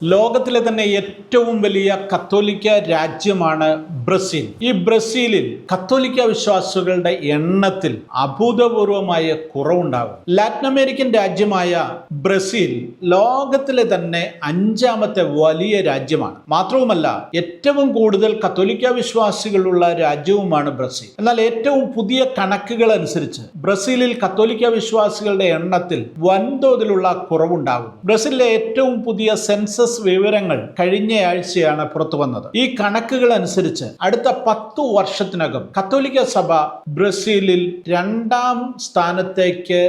ലോകത്തിലെ തന്നെ ഏറ്റവും വലിയ കത്തോലിക്ക രാജ്യമാണ് ബ്രസീൽ. ഈ ബ്രസീലിൽ കത്തോലിക്ക വിശ്വാസികളുടെ എണ്ണത്തിൽ അഭൂതപൂർവമായ കുറവുണ്ടാകും. ലാറ്റിൻ അമേരിക്കൻ രാജ്യമായ ബ്രസീൽ ലോകത്തിലെ തന്നെ 5ാമത്തെ വലിയ രാജ്യമാണ്. മാത്രവുമല്ല ഏറ്റവും കൂടുതൽ കത്തോലിക്ക വിശ്വാസികളുള്ള രാജ്യവുമാണ് ബ്രസീൽ. എന്നാൽ ഏറ്റവും പുതിയ കണക്കുകൾ അനുസരിച്ച് ബ്രസീലിൽ കത്തോലിക്ക വിശ്വാസികളുടെ എണ്ണത്തിൽ വൻതോതിലുള്ള കുറവുണ്ടാകും. ബ്രസീലിലെ ഏറ്റവും പുതിയ സെൻസസ് വിവരങ്ങൾ കഴിഞ്ഞയാഴ്ചയാണ് പുറത്തു വന്നത്. ഈ കണക്കുകൾ അനുസരിച്ച് അടുത്ത 10 വർഷത്തിനകം കത്തോലിക്ക സഭ ബ്രസീലിൽ 2ാം സ്ഥാനത്തേക്ക്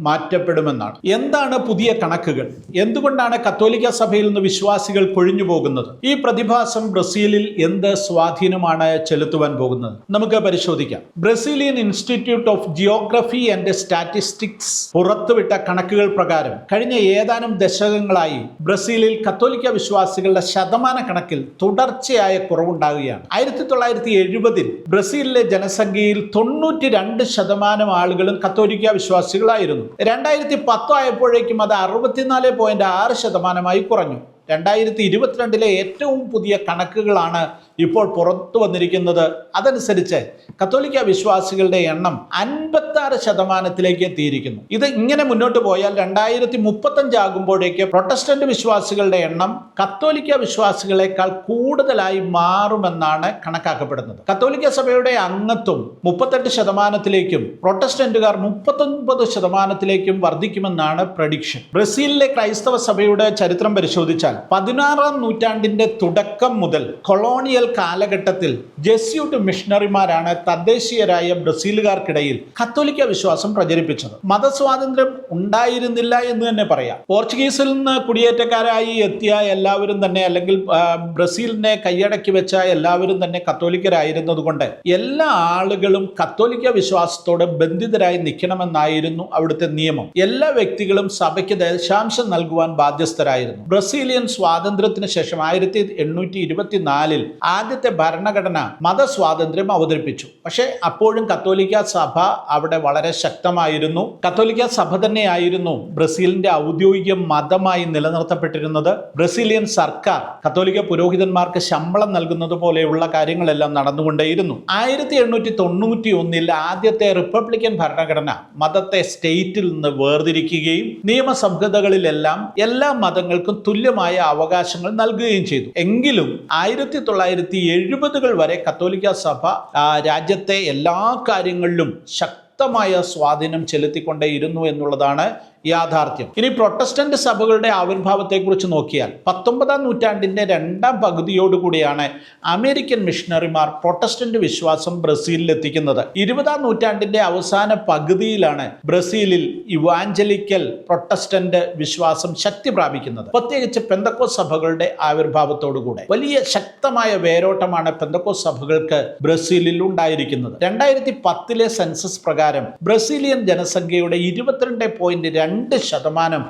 മാറ്റപ്പെടുമെന്നാണ്. എന്താണ് പുതിയ കണക്കുകൾ? എന്തുകൊണ്ടാണ് കത്തോലിക്ക സഭയിൽ നിന്ന് വിശ്വാസികൾ കൊഴിഞ്ഞു പോകുന്നത്? ഈ പ്രതിഭാസം ബ്രസീലിൽ എന്ത് സ്വാധീനമാണ് ചെലുത്തുവാൻ പോകുന്നത്? നമുക്ക് പരിശോധിക്കാം. Brazilian institute of geography and statistics പുറത്തുവിട്ട കണക്കുകൾ പ്രകാരം കഴിഞ്ഞ ഏതാനും ദശകങ്ങളായി ബ്രസീലിൽ കത്തോലിക്ക വിശ്വാസികളുടെ ശതമാന കണക്കിൽ തുടർച്ചയായ കുറവുണ്ടാകുകയാണ്. 1970 ബ്രസീലിലെ ജനസംഖ്യയിൽ 92% ആളുകളും കത്തോലിക്ക വിശ്വാസികളായിരുന്നു. 2010 ആയപ്പോഴേക്കും അത് 64.6% കുറഞ്ഞു. 2022 ഏറ്റവും പുതിയ കണക്കുകളാണ് ഇപ്പോൾ പുറത്തു വന്നിരിക്കുന്നത്. അതനുസരിച്ച് കത്തോലിക്ക വിശ്വാസികളുടെ എണ്ണം 56% എത്തിയിരിക്കുന്നു. ഇത് ഇങ്ങനെ മുന്നോട്ട് പോയാൽ 2035 ആകുമ്പോഴേക്ക് പ്രൊട്ടസ്റ്റന്റ് വിശ്വാസികളുടെ എണ്ണം കത്തോലിക്ക വിശ്വാസികളെക്കാൾ കൂടുതലായി മാറുമെന്നാണ് കണക്കാക്കപ്പെടുന്നത്. കത്തോലിക്ക സഭയുടെ അംഗത്വം 38%ലേക്കും പ്രൊട്ടസ്റ്റന്റുകാർ 39%ലേക്കും വർദ്ധിക്കുമെന്നാണ് പ്രഡിക്ഷൻ. ബ്രസീലിലെ ക്രൈസ്തവ സഭയുടെ ചരിത്രം പരിശോധിച്ചാൽ 16ാം നൂറ്റാണ്ടിന്റെ തുടക്കം മുതൽ കൊളോണിയൽ കാലഘട്ടത്തിൽ ജെസ്യൂട്ട് മിഷണറിമാരാണ് തദ്ദേശീയരായ ബ്രസീലുകാർക്കിടയിൽ കത്തോലിക്ക വിശ്വാസം പ്രചരിപ്പിച്ചത്. മതസ്വാതന്ത്ര്യം ഉണ്ടായിരുന്നില്ല എന്ന് തന്നെ പറയാം. പോർച്ചുഗീസിൽ നിന്ന് കുടിയേറ്റക്കാരായി എത്തിയ എല്ലാവരും തന്നെ, അല്ലെങ്കിൽ ബ്രസീലിനെ കൈയടക്കി വെച്ച എല്ലാവരും തന്നെ കത്തോലിക്കരായിരുന്നത് കൊണ്ട് എല്ലാ ആളുകളും കത്തോലിക്ക വിശ്വാസത്തോട് ബന്ധിതരായി നിൽക്കണമെന്നായിരുന്നു അവിടുത്തെ നിയമം. എല്ലാ വ്യക്തികളും സഭയ്ക്ക് ദശാംശം നൽകുവാൻ ബാധ്യസ്ഥരായിരുന്നു. ബ്രസീലിയൻ സ്വാതന്ത്ര്യത്തിന് ശേഷം 1824 ആദ്യത്തെ ഭരണഘടന മതസ്വാതന്ത്ര്യം അവതരിപ്പിച്ചു. പക്ഷേ അപ്പോഴും കത്തോലിക്ക സഭ അവിടെ വളരെ ശക്തമായിരുന്നു. കത്തോലിക്ക സഭ തന്നെയായിരുന്നു ബ്രസീലിന്റെ ഔദ്യോഗിക മതമായി നിലനിർത്തപ്പെട്ടിരുന്നത്. ബ്രസീലിയൻ സർക്കാർ കത്തോലിക്ക പുരോഹിതന്മാർക്ക് ശമ്പളം നൽകുന്നത് പോലെയുള്ള കാര്യങ്ങളെല്ലാം നടന്നുകൊണ്ടേയിരുന്നു. 1891 ആദ്യത്തെ റിപ്പബ്ലിക്കൻ ഭരണഘടന മതത്തെ സ്റ്റേറ്റിൽ നിന്ന് വേർതിരിക്കുകയും നിയമസംഹിതകളിലെല്ലാം എല്ലാ മതങ്ങൾക്കും തുല്യമായ അവകാശങ്ങൾ നൽകുകയും ചെയ്തു. എങ്കിലും 1970 വരെ കത്തോലിക്ക സഭ രാജ്യത്തെ എല്ലാ കാര്യങ്ങളിലും ശക്തമായ സ്വാധീനം ചെലുത്തിക്കൊണ്ടേയിരുന്നു എന്നുള്ളതാണ് യാഥാർത്ഥ്യം. ഇനി പ്രൊട്ടസ്റ്റന്റ് സഭകളുടെ ആവിർഭാവത്തെക്കുറിച്ച് നോക്കിയാൽ 19ാം നൂറ്റാണ്ടിന്റെ 2ാം പകുതിയോടുകൂടിയാണ് അമേരിക്കൻ മിഷണറിമാർ പ്രൊട്ടസ്റ്റന്റ് വിശ്വാസം ബ്രസീലിൽ എത്തിക്കുന്നത്. 20ാം നൂറ്റാണ്ടിന്റെ അവസാന പകുതിയിലാണ് ബ്രസീലിൽ ഇവാഞ്ചലിക്കൽ പ്രൊട്ടസ്റ്റന്റ് വിശ്വാസം ശക്തി പ്രാപിക്കുന്നത്. പ്രത്യേകിച്ച് പെന്തക്കോസ്ത് സഭകളുടെ ആവിർഭാവത്തോടുകൂടെ വലിയ ശക്തമായ വേരോട്ടമാണ് പെന്തക്കോസ്ത് സഭകൾക്ക് ബ്രസീലിൽ ഉണ്ടായിരിക്കുന്നത്. 2010 സെൻസസ് പ്രകാരം ബ്രസീലിയൻ ജനസംഖ്യയുടെ 22.2%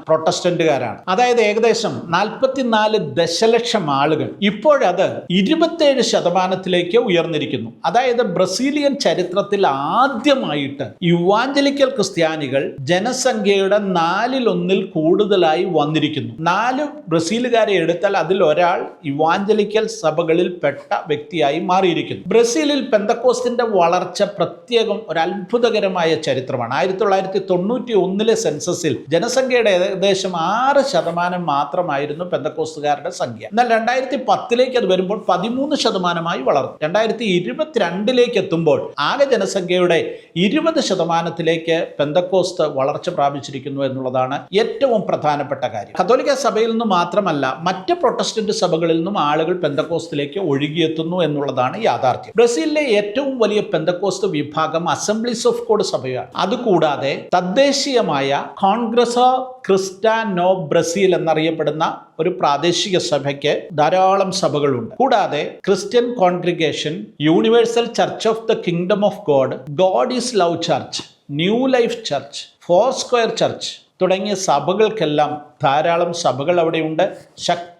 പ്രൊട്ടസ്റ്റന്റുകാരാണ്. അതായത് ഏകദേശം 44 ദശലക്ഷം ആളുകൾ. ഇപ്പോഴത് 27% ഉയർന്നിരിക്കുന്നു. അതായത് ബ്രസീലിയൻ ചരിത്രത്തിൽ ആദ്യമായിട്ട് ഇവാഞ്ചലിക്കൽ ക്രിസ്ത്യാനികൾ ജനസംഖ്യയുടെ 1/4 കൂടുതലായി വന്നിരിക്കുന്നു. 4 ബ്രസീലുകാരെ എടുത്താൽ അതിൽ ഒരാൾ ഇവാഞ്ചലിക്കൽ സഭകളിൽ പെട്ട വ്യക്തിയായി മാറിയിരിക്കുന്നു. ബ്രസീലിൽ പെന്തക്കോസ്തിന്റെ വളർച്ച പ്രത്യേകം ഒരു അത്ഭുതകരമായ ചരിത്രമാണ്. 1991 സെൻസസിൽ ജനസംഖ്യയുടെ ഏകദേശം 6% മാത്രമായിരുന്നു പെന്തക്കോസ്തുകാരുടെ സംഖ്യ. എന്നാൽ 2010 അത് വരുമ്പോൾ 13% വളർന്നു. 2022 എത്തുമ്പോൾ ആകെ ജനസംഖ്യയുടെ 20% പെന്തക്കോസ്ത് വളർച്ച പ്രാപിച്ചിരിക്കുന്നു എന്നുള്ളതാണ് ഏറ്റവും പ്രധാനപ്പെട്ട കാര്യം. കത്തോലിക്ക സഭയിൽ നിന്ന് മാത്രമല്ല മറ്റ് പ്രൊട്ടസ്റ്റന്റ് സഭകളിൽ നിന്നും ആളുകൾ പെന്തക്കോസ്തിലേക്ക് ഒഴുകിയെത്തുന്നു എന്നുള്ളതാണ് യാഥാർത്ഥ്യം. ബ്രസീലിലെ ഏറ്റവും വലിയ പെന്തക്കോസ്ത് വിഭാഗം അസംബ്ലീസ് ഓഫ് ഗോഡ് സഭയാണ്. അതുകൂടാതെ തദ്ദേശീയമായ കോൺഗ്രസോ ക്രിസ്ത്യാനോ ബ്രസീൽ എന്നറിയപ്പെടുന്ന ഒരു പ്രാദേശിക സഭയ്ക്ക് ധാരാളം സഭകളുണ്ട്. കൂടാതെ Christian congregation, universal church of the kingdom of God, God is love church, new life church, four square church തുടങ്ങിയ സഭകൾക്കെല്ലാം ധാരാളം സഭകൾ അവിടെയുണ്ട്.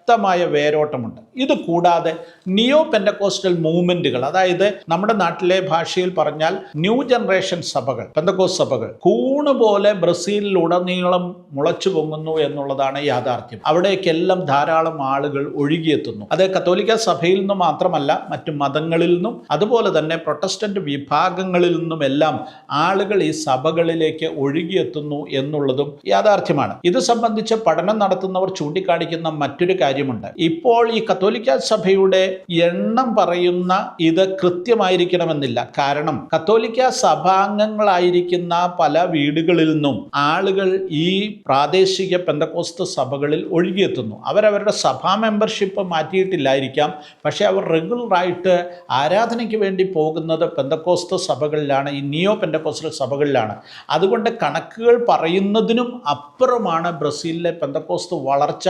ശക്തമായ വേരോട്ടമുണ്ട്. ഇത് കൂടാതെ നിയോ പെന്തക്കോസ്റ്റൽ മൂവ്മെന്റുകൾ, അതായത് നമ്മുടെ നാട്ടിലെ ഭാഷയിൽ പറഞ്ഞാൽ ന്യൂ ജനറേഷൻ സഭകൾ, പെന്തക്കോസ്റ്റ് സഭകൾ കൂണ് പോലെ ബ്രസീലിലുടനീളം മുളച്ചു പൊങ്ങുന്നു എന്നുള്ളതാണ് യാഥാർത്ഥ്യം. അവിടേക്കെല്ലാം ധാരാളം ആളുകൾ ഒഴുകിയെത്തുന്നു. അത് കത്തോലിക്ക സഭയിൽ നിന്നും മാത്രമല്ല, മറ്റു മതങ്ങളിൽ നിന്നും അതുപോലെ തന്നെ പ്രൊട്ടസ്റ്റന്റ് വിഭാഗങ്ങളിൽ നിന്നുമെല്ലാം ആളുകൾ ഈ സഭകളിലേക്ക് ഒഴുകിയെത്തുന്നു എന്നുള്ളതും യാഥാർത്ഥ്യമാണ്. ഇത് സംബന്ധിച്ച് പഠനം നടത്തുന്നവർ ചൂണ്ടിക്കാണിക്കുന്ന മറ്റൊരു കാര്യമുണ്ട്. ഇപ്പോൾ ഈ കത്തോലിക്ക സഭയുടെ എണ്ണം പറയുന്ന ഇത് കൃത്യമായിരിക്കണമെന്നില്ല. കാരണം കത്തോലിക്ക സഭാംഗങ്ങളായിരിക്കുന്ന പല വീടുകളിൽ നിന്നും ആളുകൾ ഈ പ്രാദേശിക പെന്തക്കോസ്ത് സഭകളിൽ ഒഴുകിയെത്തുന്നു. അവരവരുടെ സഭാ മെമ്പർഷിപ്പ് മാറ്റിയിട്ടില്ലായിരിക്കാം, പക്ഷേ അവർ റെഗുലറായിട്ട് ആരാധനയ്ക്ക് വേണ്ടി പോകുന്നത് പെന്തക്കോസ്ത് സഭകളിലാണ്, ഈ നിയോ പെന്തക്കോസ്റ്റൽ സഭകളിലാണ്. അതുകൊണ്ട് കണക്കുകൾ പറയുന്നതിനും അപ്പുറമാണ് ബ്രസീലിലെ പെന്തക്കോസ്ത് വളർച്ച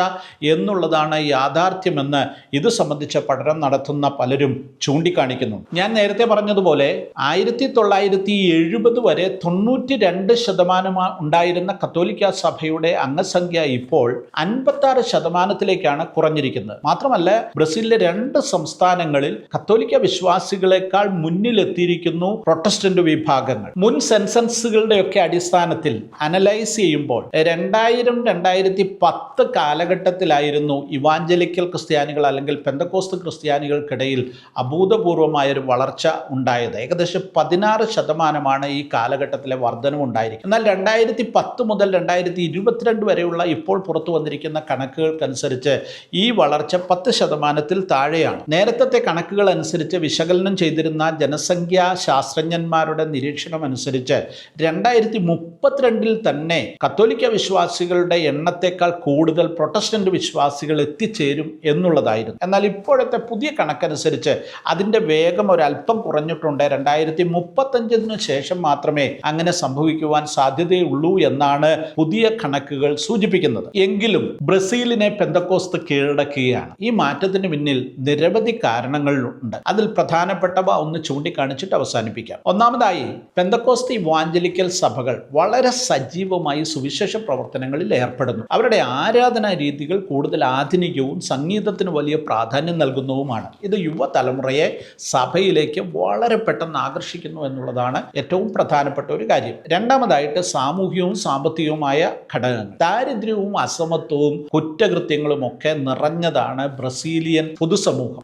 എന്നുള്ളതാണ് യാഥാർത്ഥ്യമെന്ന് ഇത് സംബന്ധിച്ച പഠനം നടത്തുന്ന പലരും ചൂണ്ടിക്കാണിക്കുന്നു. ഞാൻ നേരത്തെ പറഞ്ഞതുപോലെ 1970 വരെ 92% ഉണ്ടായിരുന്ന കത്തോലിക്ക സഭയുടെ അംഗസംഖ്യ ഇപ്പോൾ 56%ത്തിലേക്കാണ് കുറഞ്ഞിരിക്കുന്നത്. മാത്രമല്ല, ബ്രസീലിലെ 2 സംസ്ഥാനങ്ങളിൽ കത്തോലിക്ക വിശ്വാസികളെക്കാൾ മുന്നിലെത്തിയിരിക്കുന്നു പ്രൊട്ടസ്റ്റന്റ് വിഭാഗങ്ങൾ. മുൻ സെൻസസുകളുടെയൊക്കെ അടിസ്ഥാനത്തിൽ അനലൈസ് ചെയ്യുമ്പോൾ 2000-2010 കാലഘട്ടത്തിലായിരുന്നു ഇവാഞ്ചലിക്കൽ ക്രിസ്ത്യാനികൾ അല്ലെങ്കിൽ പെന്തക്കോസ്ത് ക്രിസ്ത്യാനികൾക്കിടയിൽ അഭൂതപൂർവമായൊരു വളർച്ച ഉണ്ടായത്. ഏകദേശം 16% ഈ കാലഘട്ടത്തിലെ വർധനം ഉണ്ടായിരിക്കും. എന്നാൽ 2010 മുതൽ 2022 വരെയുള്ള ഇപ്പോൾ പുറത്തു വന്നിരിക്കുന്ന കണക്കുകൾക്കനുസരിച്ച് ഈ വളർച്ച 10%-ത്തിൽ താഴെയാണ്. നേരത്തെ കണക്കുകൾ അനുസരിച്ച് വിശകലനം ചെയ്തിരുന്ന ജനസംഖ്യാ ശാസ്ത്രജ്ഞന്മാരുടെ നിരീക്ഷണം അനുസരിച്ച് 2032 തന്നെ കത്തോലിക്ക വിശ്വാസികളുടെ എണ്ണത്തെക്കാൾ കൂടുതൽ പ്രൊട്ടസ്റ്റന്റ് വിശ്വാസികൾ എത്തിച്ചേരും എന്നുള്ളതായിരുന്നു. എന്നാൽ ഇപ്പോഴത്തെ പുതിയ കണക്കനുസരിച്ച് അതിൻ്റെ വേഗം ഒരല്പം കുറഞ്ഞിട്ടുണ്ട്. 2035 ശേഷം മാത്രമേ അങ്ങനെ സംഭവിക്കുവാൻ സാധ്യതയുള്ളൂ എന്നാണ് പുതിയ കണക്കുകൾ സൂചിപ്പിക്കുന്നത്. എങ്കിലും ബ്രസീലിനെ പെന്തക്കോസ്ത് കീഴടക്കുകയാണ്. ഈ മാറ്റത്തിന് പിന്നിൽ നിരവധി കാരണങ്ങളുണ്ട്. അതിൽ പ്രധാനപ്പെട്ടവ ഒന്ന് ചൂണ്ടിക്കാണിച്ചിട്ട് അവസാനിപ്പിക്കാം. ഒന്നാമതായി, പെന്തക്കോസ്ത് ഇവാഞ്ചലിക്കൽ സഭകൾ വളരെ സജീവമായി സുവിശേഷ പ്രവർത്തനങ്ങളിൽ ഏർപ്പെടുന്നു. അവരുടെ ആരാധനാ രീതികൾ കൂടുതൽ ആധുനികവും സംഗീതത്തിന് വലിയ പ്രാധാന്യം നൽകുന്നതുമാണ്. ഇത് യുവതലമുറയെ സഭയിലേക്ക് വളരെ പെട്ടെന്ന് ആകർഷിക്കുന്നു എന്നുള്ളതാണ് ഏറ്റവും പ്രധാനപ്പെട്ട ഒരു കാര്യം. രണ്ടാമതായിട്ട്, സാമൂഹികവും സാമ്പത്തികവുമായ ഘടകങ്ങൾ. ദാരിദ്ര്യവും അസമത്വവും കുറ്റകൃത്യങ്ങളും ഒക്കെ നിറഞ്ഞതാണ് ബ്രസീലിയൻ പൊതുസമൂഹം.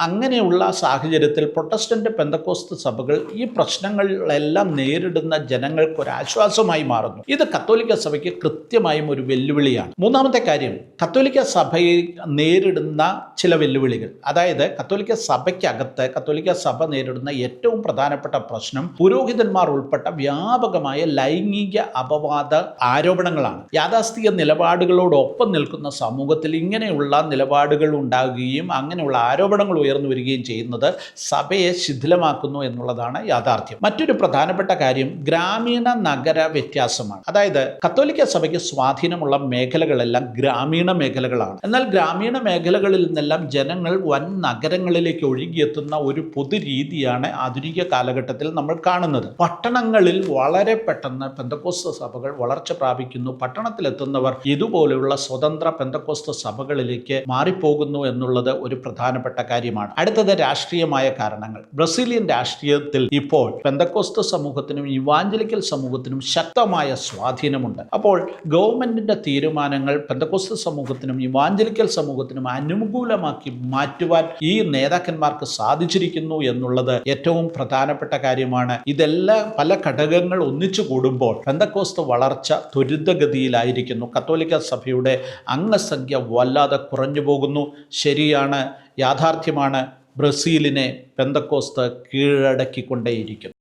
അങ്ങനെയുള്ള സാഹചര്യത്തിൽ പ്രൊട്ടസ്റ്റന്റ് പെന്തക്കോസ്ത് സഭകൾ ഈ പ്രശ്നങ്ങളെല്ലാം നേരിടുന്ന ജനങ്ങൾക്ക് ഒരു ആശ്വാസമായി മാറുന്നു. ഇത് കത്തോലിക്ക സഭയ്ക്ക് കൃത്യമായും ഒരു വെല്ലുവിളിയാണ്. മൂന്നാമത്തെ കാര്യം, കത്തോലിക്ക സഭയെ നേരിടുന്ന ചില വെല്ലുവിളികൾ. അതായത് കത്തോലിക്ക സഭയ്ക്കകത്ത് കത്തോലിക്ക സഭ നേരിടുന്ന ഏറ്റവും പ്രധാനപ്പെട്ട പ്രശ്നം പുരോഹിതന്മാർ ഉൾപ്പെട്ട വ്യാപകമായ ലൈംഗിക അപവാദ ആരോപണങ്ങളാണ്. യാഥാസ്ഥിക നിലപാടുകളോടൊപ്പം നിൽക്കുന്ന സമൂഹത്തിൽ ഇങ്ങനെയുള്ള നിലപാടുകൾ ഉണ്ടാകുകയും അങ്ങനെയുള്ള ആരോപണങ്ങൾ ഉയർന്നു വരികയും ചെയ്യുന്നത് സഭയെ ശിഥിലമാക്കുന്നു എന്നുള്ളതാണ് യാഥാർത്ഥ്യം. മറ്റൊരു പ്രധാനപ്പെട്ട കാര്യം ഗ്രാമീണ നഗര വ്യത്യാസമാണ്. അതായത് കത്തോലിക്ക സഭയ്ക്ക് സ്വാധീനമുള്ള മേഖലകളെല്ലാം ഗ്രാമീണ മേഖലകളാണ്. എന്നാൽ ഗ്രാമീണ മേഖലകളിൽ നിന്നെല്ലാം ജനങ്ങൾ വൻ നഗരങ്ങളിലേക്ക് ഒഴുകിയെത്തുന്ന ഒരു പൊതുരീതിയാണ് ആധുനിക കാലഘട്ടത്തിൽ നമ്മൾ കാണുന്നത്. പട്ടണങ്ങളിൽ വളരെ പെട്ടെന്ന് പെന്തക്കോസ്ത് സഭകൾ വളർച്ച പ്രാപിക്കുന്നു. പട്ടണത്തിലെത്തുന്നവർ ഇതുപോലെയുള്ള സ്വതന്ത്ര പെന്തക്കോസ്ത് സഭകളിലേക്ക് മാറിപ്പോകുന്നു എന്നുള്ളത് ഒരു പ്രധാനപ്പെട്ട കാര്യമാണ്. അടുത്തത് രാഷ്ട്രീയമായ കാരണങ്ങൾ. ബ്രസീലിയൻ രാഷ്ട്രീയത്തിൽ ഇപ്പോൾ പെന്തക്കോസ്ത് സമൂഹത്തിനും ഇവാഞ്ചലിക്കൽ സമൂഹത്തിനും ശക്തമായ സ്വാധീനമുണ്ട്. അപ്പോൾ ഗവൺമെന്റിന്റെ തീരുമാനങ്ങൾ പെന്തക്കോസ്ത് സമൂഹത്തിനും ഇവാഞ്ചലിക്കൽ സമൂഹത്തിനും അനുകൂലമാക്കി മാറ്റുവാൻ ഈ നേതാക്കന്മാർക്ക് സാധിച്ചിരിക്കുന്നു എന്നുള്ളത് ഏറ്റവും പ്രധാനപ്പെട്ട കാര്യമാണ്. ഇതെല്ലാം പല ഘടകങ്ങൾ ഒന്നിച്ചു കൂടുമ്പോൾ പെന്തക്കോസ്ത് വളർച്ച ത്വരിതഗതിയിലായിരിക്കുന്നു. കത്തോലിക്ക സഭയുടെ അംഗസംഖ്യ വല്ലാതെ കുറഞ്ഞു പോകുന്നു. ശരിയാണ്, യാഥാർത്ഥ്യമാണ്. ബ്രസീലിനെ പെന്തക്കോസ്ത് കീഴടക്കിക്കൊണ്ടേയിരിക്കുന്നു.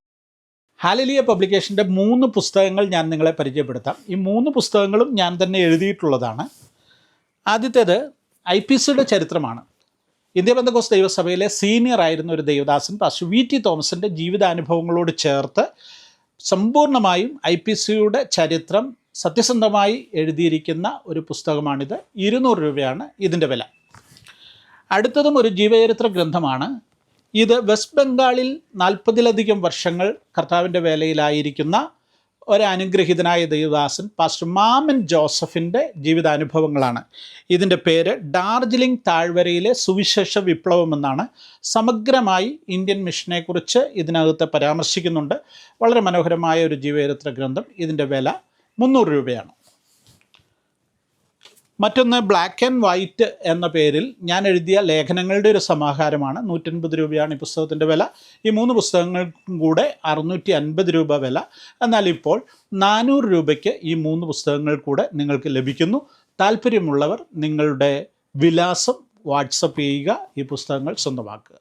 ഹാലലിയ പബ്ലിക്കേഷൻ്റെ 3 പുസ്തകങ്ങൾ ഞാൻ നിങ്ങളെ പരിചയപ്പെടുത്താം. ഈ 3 പുസ്തകങ്ങളും ഞാൻ തന്നെ എഴുതിയിട്ടുള്ളതാണ്. ആദ്യത്തേത് IPCയുടെ ചരിത്രമാണ്. ഇന്ത്യ പെന്തക്കോസ്ത് ദൈവസഭയിലെ സീനിയർ ആയിരുന്ന ഒരു ദൈവദാസൻ പാസ്റ്റർ VT തോമസിൻ്റെ ജീവിതാനുഭവങ്ങളോട് ചേർത്ത് സമ്പൂർണ്ണമായും IPCയുടെ ചരിത്രം സത്യസന്ധമായി എഴുതിയിരിക്കുന്ന ഒരു പുസ്തകമാണിത്. 200 രൂപയാണ് ഇതിൻ്റെ വില. അടുത്തതും ഒരു ജീവചരിത്ര ഗ്രന്ഥമാണ്. ഇത് വെസ്റ്റ് ബംഗാളിൽ 40-ലധികം വർഷങ്ങൾ കർത്താവിൻ്റെ വേലയിലായിരിക്കുന്ന ഒരനുഗ്രഹീതനായ ദേവദാസൻ പാസ്റ്റർ മാമൻ ജോസഫിൻ്റെ ജീവിതാനുഭവങ്ങളാണ്. ഇതിൻ്റെ പേര് ഡാർജിലിംഗ് താഴ്വരയിലെ സുവിശേഷ വിപ്ലവം എന്നാണ്. സമഗ്രമായി ഇന്ത്യൻ മിഷനെക്കുറിച്ച് ഇതിനകത്ത് പരാമർശിക്കുന്നുണ്ട്. വളരെ മനോഹരമായ ഒരു ജീവചരിത്ര ഗ്രന്ഥം. ഇതിൻ്റെ വില 300 രൂപയാണ്. മറ്റൊന്ന് ബ്ലാക്ക് ആൻഡ് വൈറ്റ് എന്ന പേരിൽ ഞാൻ എഴുതിയ ലേഖനങ്ങളുടെ ഒരു സമാഹാരമാണ്. 150 രൂപയാണ് ഈ പുസ്തകത്തിൻ്റെ വില. ഈ 3 പുസ്തകങ്ങൾക്കും കൂടെ 650 രൂപ വില. എന്നാൽ ഇപ്പോൾ 400 രൂപയ്ക്ക് ഈ 3 പുസ്തകങ്ങൾ കൂടെ നിങ്ങൾക്ക് ലഭിക്കുന്നു. താല്പര്യമുള്ളവർ നിങ്ങളുടെ വിലാസം വാട്സപ്പ് ചെയ്യുക, ഈ പുസ്തകങ്ങൾ സ്വന്തമാക്കുക.